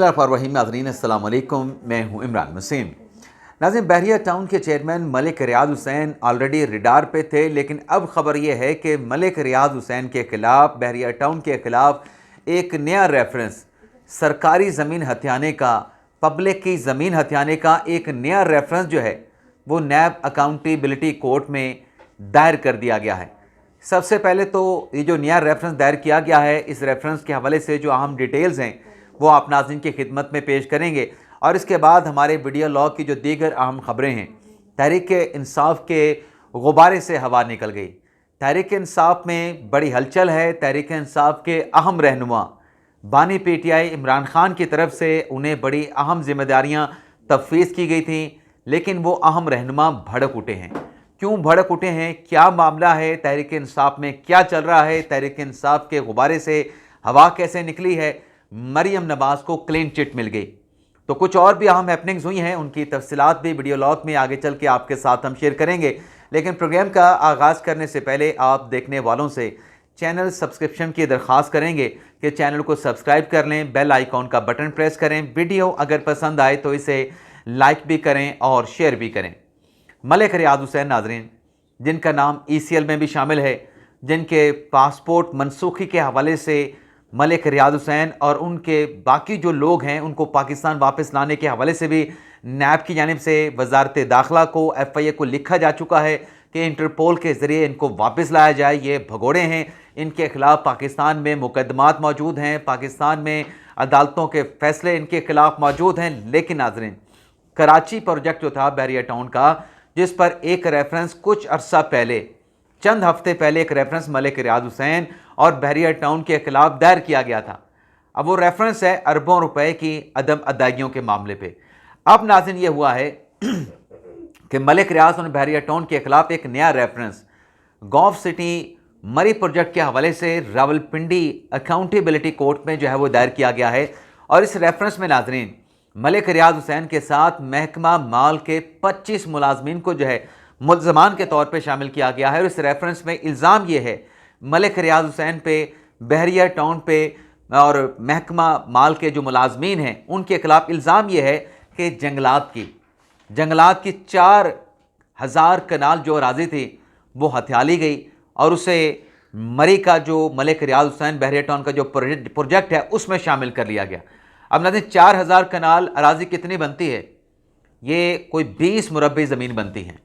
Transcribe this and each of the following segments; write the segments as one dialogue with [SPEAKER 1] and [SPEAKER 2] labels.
[SPEAKER 1] रहीम नाज़रीन अस्सलाम वालेकुम, मैं हूं इमरान वसीम। नाज़रीन, बहरिया टाउन के चेयरमैन मलिक रियाज हुसैन ऑलरेडी रिडार पे थे, लेकिन अब ख़बर यह है कि मलिक रियाज हुसैन के ख़िलाफ़, बहरिया टाउन के ख़िलाफ़ एक नया रेफरेंस सरकारी ज़मीन हथियाने का, पब्लिक की ज़मीन हथियाने का एक नया रेफरेंस जो है वो नैब अकाउंटेबिलिटी कोर्ट में दायर कर दिया गया है। सबसे पहले तो ये जो नया रेफरेंस दायर किया गया है, इस रेफरेंस के हवाले से जो अहम डिटेल्स हैं वो आप नाज़रीन की खिदमत में पेश करेंगे और इसके बाद हमारे वीडियो लॉग की जो दीगर अहम ख़बरें हैं। तहरीक इंसाफ के गुब्बारे से हवा निकल गई। तहरीक इंसाफ में बड़ी हलचल है। तहरीक इंसाफ के अहम रहनुमा बानी पीटीआई इमरान खान की तरफ से उन्हें बड़ी अहम जिम्मेदारियां तफवीज़ की गई थी, लेकिन वो अहम रहनुमा भड़क उठे हैं। क्यों भड़क उठे हैं, क्या मामला है, तहरीक इंसाफ में क्या चल रहा है, तहरीक इंसाफ के गुब्बारे से हवा कैसे निकली है, मरियम नवाज़ को क्लीन चिट मिल गई, तो कुछ और भी अहम हैपनिंग्स हुई हैं, उनकी तफसीलात भी वीडियो लॉग में आगे चल के आपके साथ हम शेयर करेंगे। लेकिन प्रोग्राम का आगाज़ करने से पहले आप देखने वालों से चैनल सब्सक्रिप्शन की दरख्वास्त करेंगे कि चैनल को सब्सक्राइब कर लें, बेल आइकॉन का बटन प्रेस करें, वीडियो अगर पसंद आए तो इसे लाइक भी करें और शेयर भी करें। मलिक रियाज हुसैन नाज़रीन, जिनका नाम ECL में भी शामिल है, जिनके पासपोर्ट मनसूखी के हवाले से मलिक रियाज हुसैन और उनके बाकी जो लोग हैं उनको पाकिस्तान वापस लाने के हवाले से भी नैब की जानिब से वजारत दाखिला को, FIA को लिखा जा चुका है कि इंटरपोल के ज़रिए इनको वापस लाया जाए। ये भगोड़े हैं, इनके ख़िलाफ़ पाकिस्तान में मुकदमात मौजूद हैं, पाकिस्तान में अदालतों के फ़ैसले इनके ख़िलाफ़ मौजूद हैं। लेकिन नाज़रीन, कराची प्रोजेक्ट जो था बहरिया टाउन का, जिस पर एक रेफरेंस कुछ अरसा पहले, चंद हफ्ते पहले एक रेफरेंस मलिक रियाज हुसैन और बहरिया टाउन के खिलाफ दायर किया गया था। अब वो रेफरेंस है अरबों रुपए की अदम अदायगियों के मामले पे। अब नाज़रीन ये हुआ है कि मलिक रियाज और बहरिया टाउन के खिलाफ एक नया रेफरेंस गॉफ सिटी मरी प्रोजेक्ट के हवाले से रावलपिंडी अकाउंटेबिलिटी कोर्ट में जो है वो दायर किया गया है। और इस रेफरेंस में नाज़रीन मलिक रियाज हुसैन के साथ महकमा माल के 25 मुलाजमीन को जो है मुल्ज़मान के तौर पे शामिल किया गया है। और इस रेफरेंस में इल्ज़ाम ये है मलिक रियाज हुसैन पे, बहरिया टाउन पे और महकमा माल के जो मुलाजमीन हैं उनके खिलाफ इल्ज़ाम ये है कि जंगलात की 4000 कनाल जो अराज़ी थी वो हथिया ली गई और उसे मरी का जो मलिक रियाज हुसैन बहरिया टाउन का जो प्रोजेक्ट है उसमें शामिल कर लिया गया। अब नाज़रीन, 4000 कनाल अराज़ी कितनी बनती है? ये कोई 20 मुरब्बी ज़मीन बनती हैं।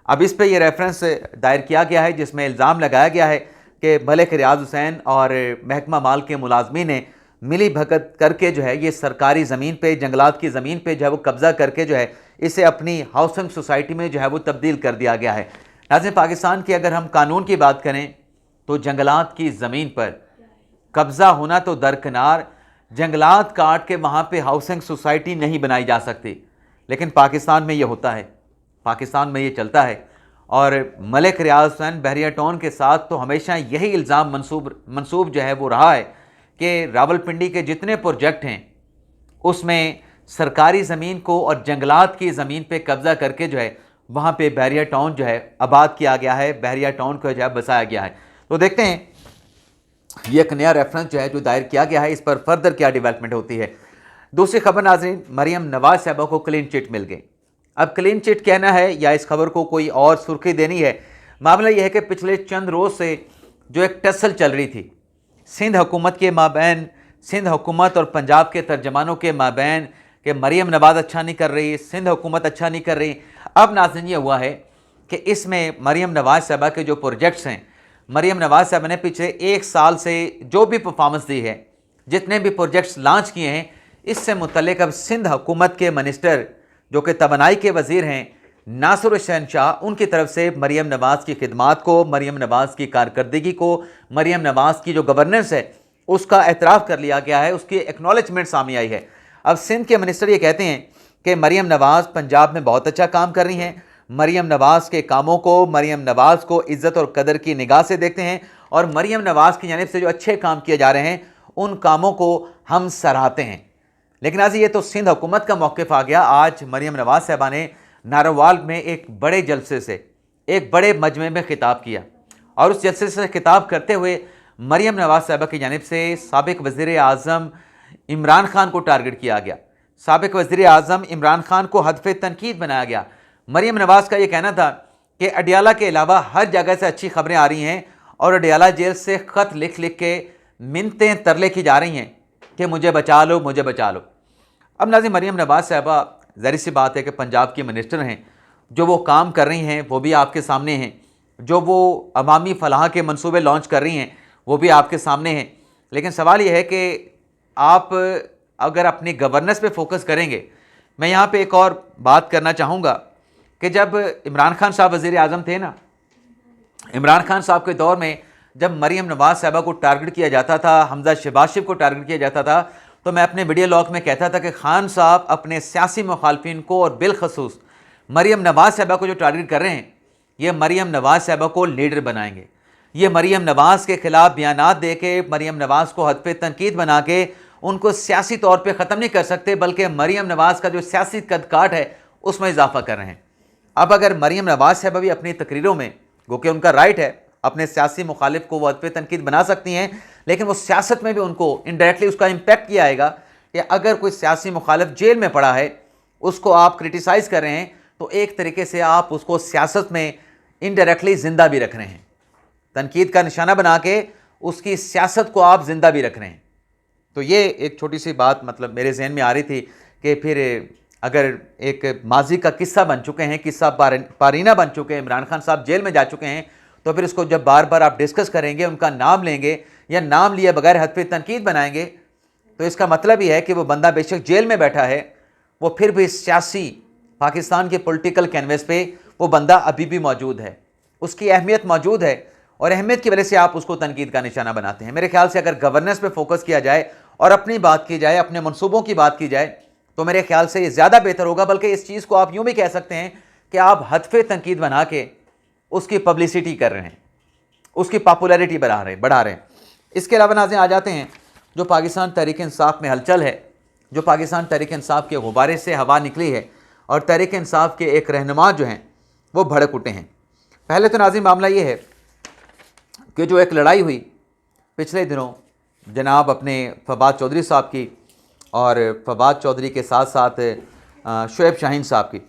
[SPEAKER 1] अब इस पे ये रेफरेंस दायर किया गया है जिसमें इल्ज़ाम लगाया गया है कि मलिक रियाज हुसैन और महकमा माल के मुलाजमीन ने मिली भगत करके जो है ये सरकारी ज़मीन पे, जंगलात की ज़मीन पे जो है वो कब्ज़ा करके जो है इसे अपनी हाउसिंग सोसाइटी में जो है वो तब्दील कर दिया गया है। नाज़रीन, पाकिस्तान की अगर हम कानून की बात करें तो जंगलात की ज़मीन पर कब्ज़ा होना तो दरकिनार, जंगलात काट के वहाँ पे हाउसिंग सोसाइटी नहीं बनाई जा सकती, लेकिन पाकिस्तान में ये होता है, पाकिस्तान में ये चलता है। और मलिक रियाज हुसैन बहरिया टाउन के साथ तो हमेशा यही इल्ज़ाम मंसूब जो है वो रहा है कि रावलपिंडी के जितने प्रोजेक्ट हैं उसमें सरकारी ज़मीन को और जंगलात की ज़मीन पे कब्ज़ा करके जो है वहाँ पे बहरिया टाउन जो है आबाद किया गया है, बहरिया टाउन को जो है बसाया गया है। तो देखते हैं ये एक नया रेफरेंस जो है जो दायर किया गया है, इस पर फर्दर क्या डेवलपमेंट होती है। दूसरी खबर नाज़रीन, मरियम नवाज़ साहबा को क्लीन चिट मिल गई। अब क्लीन चिट कहना है या इस खबर को कोई और सुर्खी देनी है, मामला यह है कि पिछले चंद रोज़ से जो एक टसल चल रही थी सिंध हुकूमत के माबैन, सिंध हुकूमत और पंजाब के तर्जमानों के माबैन कि मरियम नवाज़ अच्छा नहीं कर रही, सिंध हुकूमत अच्छा नहीं कर रही। अब नाज़रीन ये हुआ है कि इसमें मरियम नवाज़ साहबा के जो प्रोजेक्ट्स हैं, मरियम नवाज़ साहबा ने पिछले 1 साल से जो भी परफॉर्मेंस दी है, जितने भी प्रोजेक्ट्स लॉन्च किए हैं, इससे मुतल्लिक अब सिंध हुकूमत के मिनिस्टर जो कि तवानाई के वज़ीर हैं नासिर हुसैन शाह, उनकी तरफ से मरियम नवाज़ की खिदमात को, मरियम नवाज़ की कारकर्दगी को, मरियम नवाज़ की जो गवर्नेंस है उसका एतराफ़ कर लिया गया है, उसकी एक्नॉलेजमेंट सामने आई है। अब सिंध के मिनिस्टर ये कहते हैं कि मरियम नवाज़ पंजाब में बहुत अच्छा काम कर रही हैं, मरियम नवाज़ के कामों को, मरियम नवाज़ को इज़्ज़त और कदर की निगाह से देखते हैं और मरियम नवाज़ की जानिब से जो अच्छे काम किए जा रहे हैं उन कामों को हम सराहते हैं। लेकिन आज ये तो सिंध हुकूमत का मौक़िफ़ आ गया। आज मरियम नवाज़ साहबा ने नारोवाल में एक बड़े जलसे से, एक बड़े मजमे में खिताब किया और उस जलसे से खिताब करते हुए मरियम नवाज़ साहबा की जानिब से साबिक़ वज़ीर आज़म इमरान खान को टारगेट किया गया, साबिक वज़ीर आज़म इमरान खान को हदफ़े तनकीद बनाया गया। मरीम नवाज़ का ये कहना था कि अडियाला के अलावा हर जगह से अच्छी खबरें आ रही हैं और अडियाला जेल से ख़त लिख लिख के मिन्नतें तरले की जा रही हैं कि मुझे बचा लो, मुझे बचा लो। अब नाज़रीन, मरीम नवाज़ साहबा ज़ाहिर सी बात है कि पंजाब की मिनिस्टर हैं, जो वो काम कर रही हैं वो भी आपके सामने हैं, जो वो अवामी फ़लाह के मंसूबे लॉन्च कर रही हैं वो भी आपके सामने हैं। लेकिन सवाल ये है कि आप अगर अपनी गवर्नेंस पे फोकस करेंगे, मैं यहाँ पे एक और बात करना चाहूँगा कि जब इमरान खान साहब वज़ीर आज़म थे ना, इमरान खान साहब के दौर में जब मरीम नवाज़ साहबा को टारगेट किया जाता था, हमजा शहबाज को टारगेट किया जाता था, तो मैं अपने वीडियो लॉग में कहता था कि खान साहब अपने सियासी मुखालफिन को और बिलखसूस मरीम नवाज़ साहबा को जो टारगेट कर रहे हैं, ये मरीम नवाज़ साहबा को लीडर बनाएंगे। ये मरीम नवाज़ के ख़िलाफ़ बयानात दे के मरीम नवाज़ को हद पे तनकीद बना के उनको सियासी तौर पे ख़त्म नहीं कर सकते, बल्कि मरीम नवाज़ का जो सियासी कदकाठ है उसमें इजाफा कर रहे हैं। अब अगर मरीम नवाज़ साहबा भी अपनी तकरीरों में, गो कि उनका राइट है, अपने सियासी मुखालिफ को वो हद पे तनकीद बना सकती हैं, लेकिन वो सियासत में भी उनको इनडायरेक्टली उसका इम्पैक्ट किया आएगा कि अगर कोई सियासी मुखालिफ जेल में पड़ा है, उसको आप क्रिटिसाइज़ कर रहे हैं, तो एक तरीके से आप उसको सियासत में इनडायरेक्टली ज़िंदा भी रख रहे हैं, तनकीद का निशाना बना के उसकी सियासत को आप ज़िंदा भी रख रहे हैं। तो ये एक छोटी सी बात मतलब मेरे जहन में आ रही थी कि फिर अगर एक माजी का किस्सा बन चुके हैं, किस्सा पारीना बन चुके हैं, इमरान खान साहब जेल में जा चुके हैं, तो फिर इसको जब बार बार आप डिस्कस करेंगे, उनका नाम लेंगे या नाम लिए बगैर हद पे तनकीद बनाएंगे, तो इसका मतलब ही है कि वो बंदा बेशक जेल में बैठा है, वो फिर भी सियासी पाकिस्तान के पॉलिटिकल कैनवस पे वो बंदा अभी भी मौजूद है, उसकी अहमियत मौजूद है, और अहमियत की वजह से आप उसको तनकीद का निशाना बनाते हैं। मेरे ख्याल से अगर गवर्नेंस पे फोकस किया जाए और अपनी बात की जाए, अपने मनसूबों की बात की जाए, तो मेरे ख्याल से ये ज़्यादा बेहतर होगा। बल्कि इस चीज़ को आप यूँ भी कह सकते हैं कि आप हदफ़े तनकीद बना के उसकी पब्लिसिटी कर रहे हैं, उसकी पॉपुलैरिटी बढ़ा रहे हैं। इसके अलावा नाज़रीन, आ जाते हैं जो पाकिस्तान तहरीक इंसाफ में हलचल है, जो पाकिस्तान तहरीक इंसाफ के गुब्बारे से हवा निकली है और तहरीक इंसाफ के एक रहनुमा जो हैं वो भड़क उठे हैं। पहले तो नाज़रीन मामला ये है कि जो एक लड़ाई हुई पिछले दिनों जनाब अपने फवाद चौधरी साहब की और फवाद चौधरी के साथ साथ शुएब शाहीन साहब की,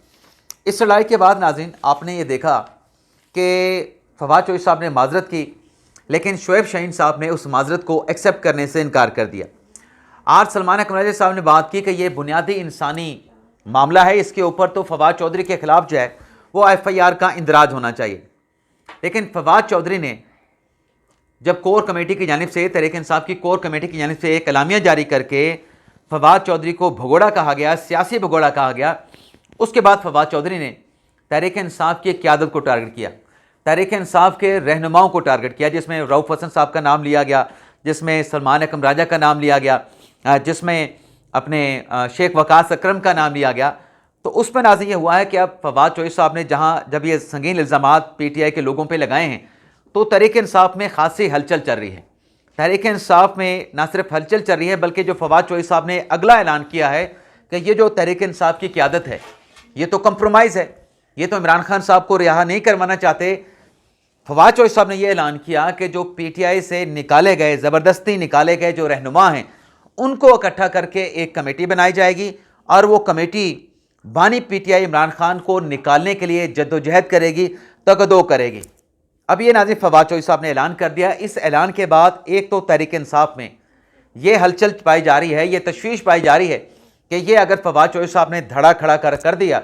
[SPEAKER 1] इस लड़ाई के बाद नाज़रीन आपने ये देखा कि फवाद चौधरी साहब ने माजरत की, लेकिन शुएब शाहीन साहब ने उस माजरत को एक्सेप्ट करने से इनकार कर दिया। आज सलमान अकमर साहब ने बात की कि ये बुनियादी इंसानी मामला है, इसके ऊपर तो फवाद चौधरी के ख़िलाफ़ जो है वो FIR का इंदराज होना चाहिए। लेकिन फवाद चौधरी ने जब कोर कमेटी की जानिब से, तहरीक इंसाफ की कोर कमेटी की जानिब से एक एलामिया जारी करके फवाद चौधरी को भगोड़ा कहा गया, सियासी भगोड़ा कहा गया, उसके बाद फवाद चौधरी ने तहरीक इंसाफ की क़यादत को टारगेट किया, तहरीक इंसाफ के रहनुमाओं को टारगेट किया, जिसमें रऊफ़ हसन साहब का नाम लिया गया, जिसमें सलमान अकरम राजा का नाम लिया गया, जिसमें अपने शेख वकास अकरम का नाम लिया गया। तो उस पर नाज़रीन ये हुआ है कि अब फवाद चौधरी साहब ने जब ये संगीन इल्ज़ामात PTI के लोगों पे लगाए हैं, तो तहरीक इंसाफ में खासी हलचल चल रही है। तहरीक इंसाफ में ना सिर्फ हलचल चल रही है, बल्कि जो फवाद चौधरी साहब ने अगला ऐलान किया है कि ये जो तहरीक इंसाफ की क़यादत है ये तो कंप्रोमाइज़ है, ये तो इमरान खान साहब को रिहा नहीं करवाना चाहते। फवाद चौधरी साहब ने यह ऐलान किया कि जो PTI से निकाले गए, ज़बरदस्ती निकाले गए जो रहनुमा हैं, उनको इकट्ठा करके एक कमेटी बनाई जाएगी और वो कमेटी बानी PTI इमरान खान को निकालने के लिए जद्दोजहद करेगी, तगदो करेगी। अब ये नाज़रीन फवाद चौधरी साहब ने ऐलान कर दिया। इस ऐलान के बाद एक तो तहरीक इंसाफ में ये हलचल पाई जा रही है, ये तशवीश पाई जा रही है कि ये अगर फवाद चौधरी साहब ने धड़ा खड़ा कर दिया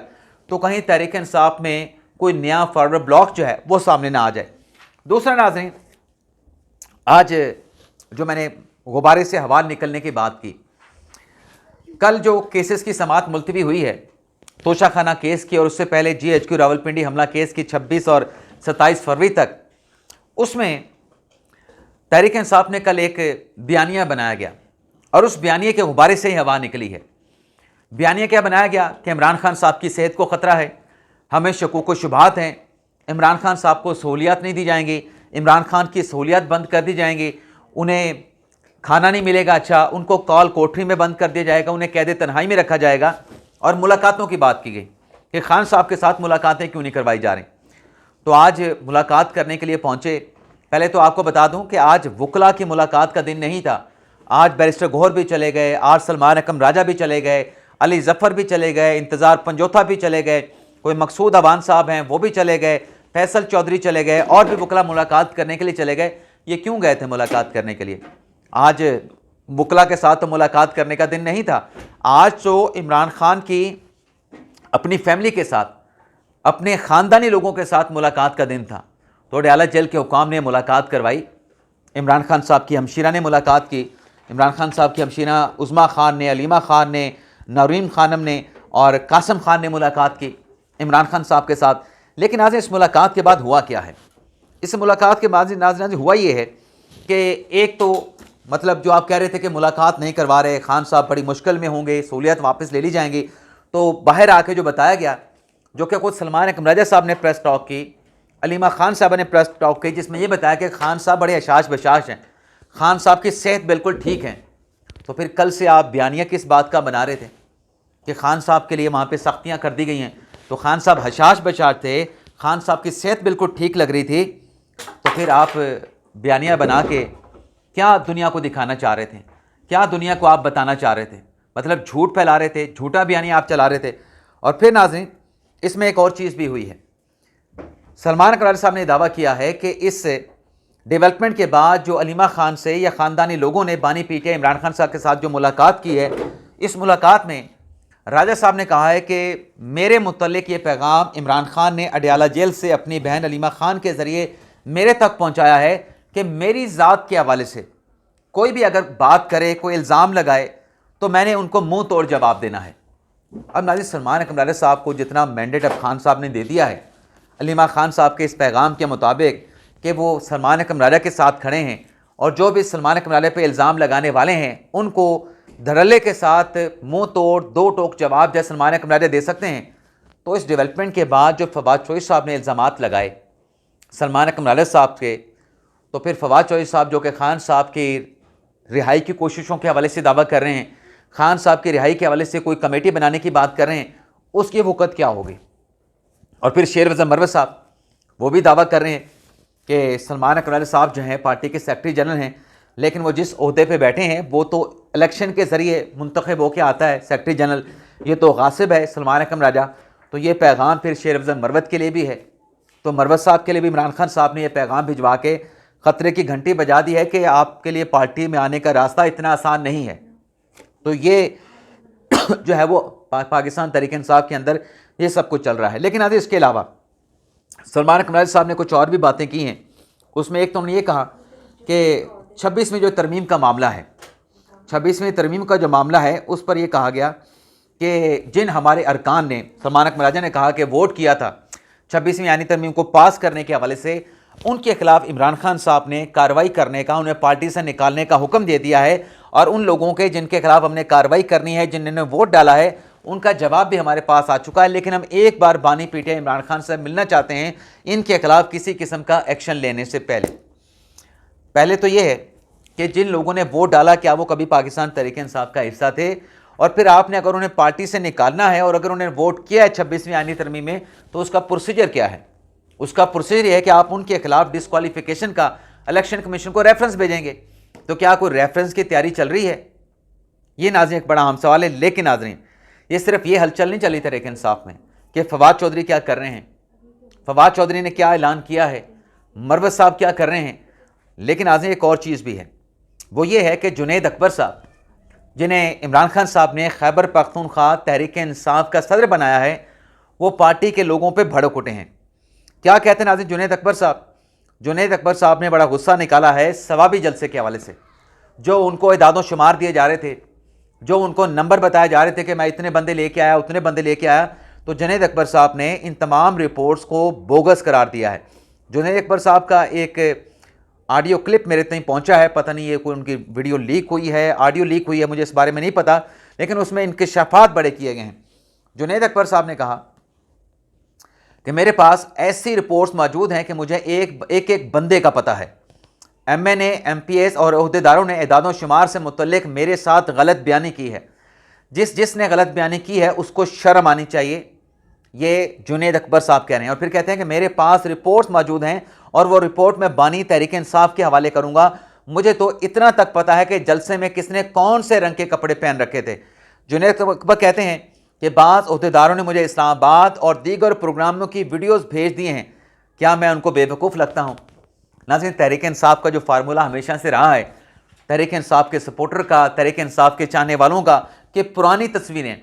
[SPEAKER 1] तो कहीं तहरीक इंसाफ में कोई नया फॉरवर्ड ब्लॉक जो है वो सामने ना आ जाए। दूसरा नाज़रीन, आज जो मैंने गुब्बारे से हवा निकलने की बात की, कल जो केसेस की समाअत मुलतवी हुई है, तोशाखाना केस की और उससे पहले GHQ रावलपिंडी हमला केस की 26 और 27 फरवरी तक, उसमें तहरीक इंसाफ ने कल एक बयानिया बनाया गया और उस बयानिए के गुब्बारे से ही हवा निकली है। बयानिया क्या बनाया गया कि इमरान खान साहब की सेहत को ख़तरा है, हमें शकूक व शुबहात हैं, इमरान खान साहब को सहूलियात नहीं दी जाएंगी, इमरान खान की सहूलियात बंद कर दी जाएंगी, उन्हें खाना नहीं मिलेगा, अच्छा उनको कॉल कोठरी में बंद कर दिया जाएगा, उन्हें कैद तन्हाई में रखा जाएगा। और मुलाकातों की बात की गई कि खान साहब के साथ मुलाकातें क्यों नहीं करवाई जा रही। तो आज मुलाकात करने के लिए पहुँचे। पहले तो आपको बता दूँ कि आज वकला की मुलाकात का दिन नहीं था, आज बैरिस्टर गौहर भी चले गए, आज सलमान अकरम राजा भी चले गए, अली जफ़र भी चले गए, इंतज़ार पंजोथा भी चले गए, कोई मकसूद अवान साहब हैं वो भी चले गए, फैसल चौधरी चले गए, और भी वकला मुलाकात करने के लिए चले गए। ये क्यों गए थे मुलाकात करने के लिए? आज वकला के साथ तो मुलाकात करने का दिन नहीं था। आज तो इमरान खान की अपनी फैमिली के साथ, अपने ख़ानदानी लोगों के साथ मुलाकात का दिन था। तो अडयाला जेल के हुकाम ने मुलाकात करवाई, इमरान खान साहब की हमशीरा ने मुलाकात की, इमरान खान साहब की हमशीरा उज़मा खान ने, अलीमा खान ने, नरीम खानम ने और कासम खान ने मुलाकात की इमरान खान साहब के साथ। लेकिन आज इस मुलाकात के बाद हुआ क्या है? इस मुलाकात के बाद नाज़रीन हुआ ये है कि एक तो मतलब जो आप कह रहे थे कि मुलाकात नहीं करवा रहे, खान साहब बड़ी मुश्किल में होंगे, सहूलियत वापस ले ली जाएंगी, तो बाहर आके जो बताया गया, जो कि खुद सलमान अकरम राजा साहब ने प्रेस टॉक की, अलीमा खान साहब ने प्रेस टॉक की, जिसमें यह बताया कि खान साहब बड़े अशाश बशाश हैं, खान साहब की सेहत बिल्कुल ठीक है। तो फिर कल से आप बयानिया किस बात का बना रहे थे कि खान साहब के लिए वहाँ पे सख्तियाँ कर दी गई हैं? तो खान साहब हशाश बशाश थे, खान साहब की सेहत बिल्कुल ठीक लग रही थी, तो फिर आप बयानिया बना के क्या दुनिया को दिखाना चाह रहे थे? क्या दुनिया को आप बताना चाह रहे थे? मतलब झूठ फैला रहे थे, झूठा बयानिया आप चला रहे थे। और फिर नाज़रीन इसमें एक और चीज़ भी हुई है। सलमान अकरम साहब ने दावा किया है कि इस डेवलपमेंट के बाद जो अलीमा खान से या ख़ानदानी लोगों ने बानी पीटे इमरान खान साहब के साथ जो मुलाकात की है, इस मुलाकात में राजा साहब ने कहा है कि मेरे मुतल्लिक ये पैगाम इमरान खान ने अडयाला जेल से अपनी बहन अलीमा खान के ज़रिए मेरे तक पहुँचाया है कि मेरी ज़ात के हवाले से कोई भी अगर बात करे, कोई इल्ज़ाम लगाए, तो मैंने उनको मुँह तोड़ जवाब देना है। अब नाज़रीन सलमान अकरम राजा साहब को जितना मैंडेट अब खान साहब ने दे दिया है अलीमा खान साहब के इस पैगाम के मुताबिक कि वो सलमान अकरम राजा के साथ खड़े हैं, और जो भी सलमान अकरम राजा पे इल्ज़ाम लगाने वाले हैं उनको धड़ल्ले के साथ मुंह तोड़ दो टोक जवाब जैसे सलमान अकरम राजा दे सकते हैं। तो इस डेवलपमेंट के बाद जो फवाद चौधरी साहब ने इल्ज़ामात लगाए सलमान अकरम राजा साहब के, तो फिर फवाद चौधरी साहब जो कि खान साहब की रिहाई की कोशिशों के हवाले से दावा कर रहे हैं, खान साहब की रिहाई के हवाले से कोई कमेटी बनाने की बात कर रहे हैं, उसकी वक़्त क्या होगी? और फिर शेर वज़न मरवत साहब वो भी दावा कर रहे हैं कि सलमान अकरम साहब जो हैं पार्टी के सेक्रेटरी जनरल हैं, लेकिन वो जिस ओहदे पे बैठे हैं वो तो इलेक्शन के ज़रिए मुंतखब होकर आता है सेक्रेटरी जनरल, ये तो गासिब है सलमान अकरम राजा। तो ये पैगाम फिर शेर वज़न मरवत के लिए भी है। तो मरवत साहब के लिए भी इमरान खान साहब ने यह पैगाम भिजवा के ख़तरे की घंटी बजा दी है कि आपके लिए पार्टी में आने का रास्ता इतना आसान नहीं है। तो ये जो है वो पाकिस्तान तहरीक-ए-इंसाफ के अंदर ये सब कुछ चल रहा है। लेकिन आज इसके अलावा सलमान अकरम साहब ने कुछ और भी बातें की हैं। उसमें एक तो उन्होंने ये कहा कि 26वीं जो तरमीम का मामला है, 26वीं तरमीम का जो मामला है उस पर यह कहा गया कि जिन हमारे अरकान ने, सलमान अकरम राजा ने कहा कि वोट किया था 26वीं आईनी तरमीम को पास करने के हवाले से, उनके खिलाफ इमरान खान साहब ने कार्रवाई करने का, उन्हें पार्टी से निकालने का हुक्म दे दिया है। और उन लोगों के जिनके खिलाफ हमने कार्रवाई करनी है, जिन्होंने वोट डाला है, उनका जवाब भी हमारे पास आ चुका है। लेकिन हम एक बार बानी पीटे इमरान खान से मिलना चाहते हैं इनके खिलाफ किसी किस्म का एक्शन लेने से पहले तो ये है कि जिन लोगों ने वोट डाला क्या वो कभी पाकिस्तान तहरीक-ए-इंसाफ का हिस्सा थे? और फिर आपने अगर उन्हें पार्टी से निकालना है और अगर उन्हें वोट किया है 26वीं आईनी तरमीम में, तो उसका प्रोसीजर क्या है? उसका प्रोसीजर है कि आप उनके खिलाफ डिस्क्वालिफिकेशन का इलेक्शन कमीशन को रेफरेंस भेजेंगे। तो क्या कोई रेफरेंस की तैयारी चल रही है? ये नाज़रीन एक बड़ा अहम सवाल है। लेकिन नाज़रीन ये सिर्फ ये हलचल नहीं चली तहरीक-ए-इंसाफ में कि फवाद चौधरी क्या कर रहे हैं, फवाद चौधरी ने क्या ऐलान किया है, मरवत साहब क्या कर रहे हैं। लेकिन नाज़रीन एक और चीज़ भी है, वो ये है कि जुनैद अकबर साहब, जिन्हें इमरान खान साहब ने खैबर पख्तूनख्वा तहरीक-ए-इंसाफ का सदर बनाया है, वो पार्टी के लोगों पर भड़क उठे हैं। क्या कहते हैं नाज़रीन जुनैद अकबर साहब? जुनैद अकबर साहब ने बड़ा गुस्सा निकाला है सवाबी जलसे के हवाले से। जो उनको इदादों शुमार दिए जा रहे थे, जो उनको नंबर बताए जा रहे थे कि मैं इतने बंदे लेके आया, उतने बंदे लेके आया, तो जुनैद अकबर साहब ने इन तमाम रिपोर्ट्स को बोगस करार दिया है। जुनैद अकबर साहब का एक ऑडियो क्लिप मेरे तक पहुंचा है, पता नहीं ये कोई उनकी वीडियो लीक हुई है, ऑडियो लीक हुई है, मुझे इस बारे में नहीं पता, लेकिन उसमें इंकशाफात बड़े किए गए हैं। जुनैद अकबर साहब ने कहा कि मेरे पास ऐसी रिपोर्ट्स मौजूद हैं कि मुझे एक एक बंदे का पता है। MNA, MPS और ओहदेदारों ने एदादों शुमार से मुतल्लिक मेरे साथ गलत बयानी की है। जिसने गलत बयानी की है उसको शर्म आनी चाहिए, ये जुनैद अकबर साहब कह रहे हैं। और फिर कहते हैं कि मेरे पास रिपोर्ट्स मौजूद हैं और वो रिपोर्ट मैं बानी तहरीक-ए-इंसाफ के हवाले करूँगा, मुझे तो इतना तक पता है कि जलसे में किसने कौन से रंग के कपड़े पहन रखे थे। जुनैद अकबर कहते हैं कि बाज़ ओहदेदारों ने मुझे इस्लामाबाद और दीगर प्रोग्रामों की वीडियोज़ भेज दिए हैं, क्या मैं उनको बेवकूफ़ लगता हूँ? नाज़रीन, तहरीक इंसाफ का जो फार्मूला हमेशा से रहा है, तहरीक इंसाफ के सपोर्टर का, तहरीक इंसाफ के चाहने वालों का, कि पुरानी तस्वीरें,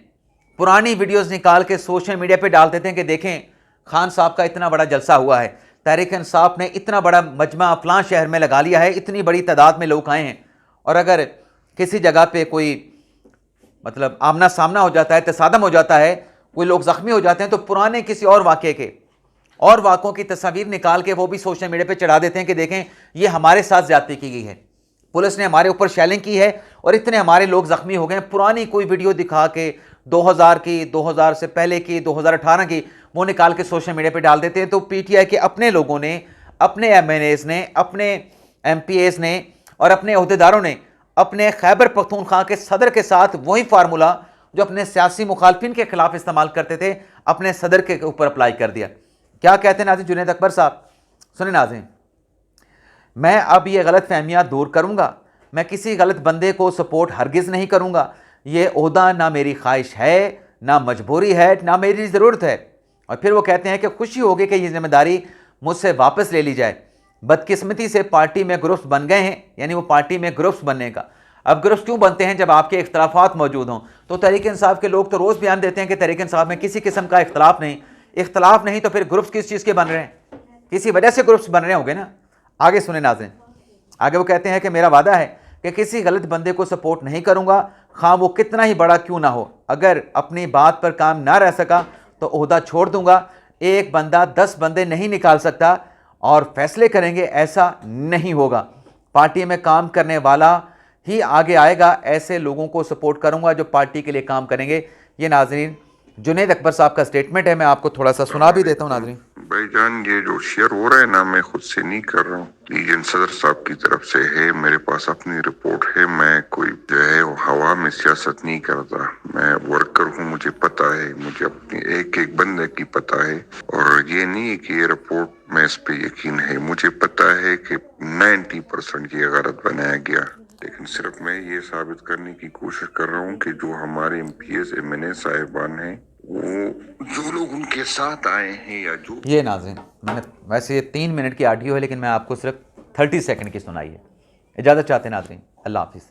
[SPEAKER 1] पुरानी वीडियोस निकाल के सोशल मीडिया पे डाल देते हैं कि देखें खान साहब का इतना बड़ा जलसा हुआ है, तहरीक इंसाफ ने इतना बड़ा मजमा फलां शहर में लगा लिया है, इतनी बड़ी तादाद में लोग आए हैं। और अगर किसी जगह पे कोई मतलब आमना सामना हो जाता है, तसादम हो जाता है, कोई लोग ज़ख्मी हो जाते हैं, तो पुराने किसी और वाक़े के और वाक़ों की तस्वीर निकाल के वो भी सोशल मीडिया पे चढ़ा देते हैं कि देखें ये हमारे साथ ज़्यादती की गई है, पुलिस ने हमारे ऊपर शेलिंग की है और इतने हमारे लोग ज़ख्मी हो गए। पुरानी कोई वीडियो दिखा के 2000 की, 2000 से पहले की, 2018 की, वो निकाल के सोशल मीडिया पे डाल देते हैं। तो पीटीआई के अपने लोगों ने, अपने एमएनएज़ ने, अपने एमपीएज़ ने और अपने अहदेदारों ने अपने खैबर पख्तूनख्वा के सदर के साथ वही फार्मूला जो अपने सियासी मुखालफिन के खिलाफ इस्तेमाल करते थे, अपने सदर के ऊपर अप्लाई कर दिया। क्या कहते हैं नाज़रीन जुनैद अकबर साहब? सुने नाज़रीन, मैं अब ये गलत फहमियाँ दूर करूँगा, मैं किसी गलत बंदे को सपोर्ट हरगिज़ नहीं करूँगा। ये ओहदा ना मेरी ख्वाहिश है, ना मजबूरी है, ना मेरी ज़रूरत है। और फिर वो कहते हैं कि खुशी होगी कि ये जिम्मेदारी मुझसे वापस ले ली जाए। बदकिस्मती से पार्टी में ग्रुप्स बन गए हैं, यानी वो पार्टी में ग्रुप्स बनने का। अब ग्रुप्स क्यों बनते हैं? जब आपके इख्तलाफात मौजूद हों। तो तहरीक इंसाफ के लोग तो रोज़ बयान देते हैं कि तहरीक इंसाफ में किसी किस्म का इख्तलाफ नहीं, तो फिर ग्रुप्स किस चीज़ के बन रहे हैं? किसी वजह से ग्रुप्स बन रहे होंगे ना। आगे सुने नाज़रीन, आगे वो कहते हैं कि मेरा वादा है कि किसी गलत बंदे को सपोर्ट नहीं करूँगा, ख़ां वो कितना ही बड़ा क्यों ना हो। अगर अपनी बात पर काम ना रह सका तो ओहदा छोड़ दूँगा। एक बंदा 10 बंदे नहीं निकाल सकता और फैसले करेंगे, ऐसा नहीं होगा। पार्टी में काम करने वाला ही आगे आएगा, ऐसे लोगों को सपोर्ट करूँगा जो पार्टी के लिए काम करेंगे। ये नाज़रीन जुनैद अकबर साहब का स्टेटमेंट है। मैं आपको थोड़ा सा सुना भी देता हूँ नाज़रीन।
[SPEAKER 2] भाईजान, ये जो शेयर हो रहा है ना, मैं खुद से नहीं कर रहा हूँ, लीजन सदर साहब की तरफ से है। मेरे पास अपनी रिपोर्ट है। मैं कोई जो है हवा में सियासत नहीं करता। मैं वर्कर हूँ, मुझे पता है, मुझे अपनी एक एक बंदे की पता है। और ये नहीं है कि ये रिपोर्ट में इस पे यकीन है, मुझे पता है कि 90% ये गलत बनाया गया। लेकिन सिर्फ मैं ये साबित करने की कोशिश कर रहा हूँ कि जो हमारे एमपीएस एमएनए साहिबान हैं, वो जो लोग उनके साथ आए हैं या जो
[SPEAKER 1] ये नाज़रीन, मैंने वैसे ये 3 मिनट की ऑडियो है, लेकिन मैं आपको सिर्फ 30 सेकंड की सुनाई है। इजाज़त चाहते हैं नाज़रीन, अल्लाह हाफिज़।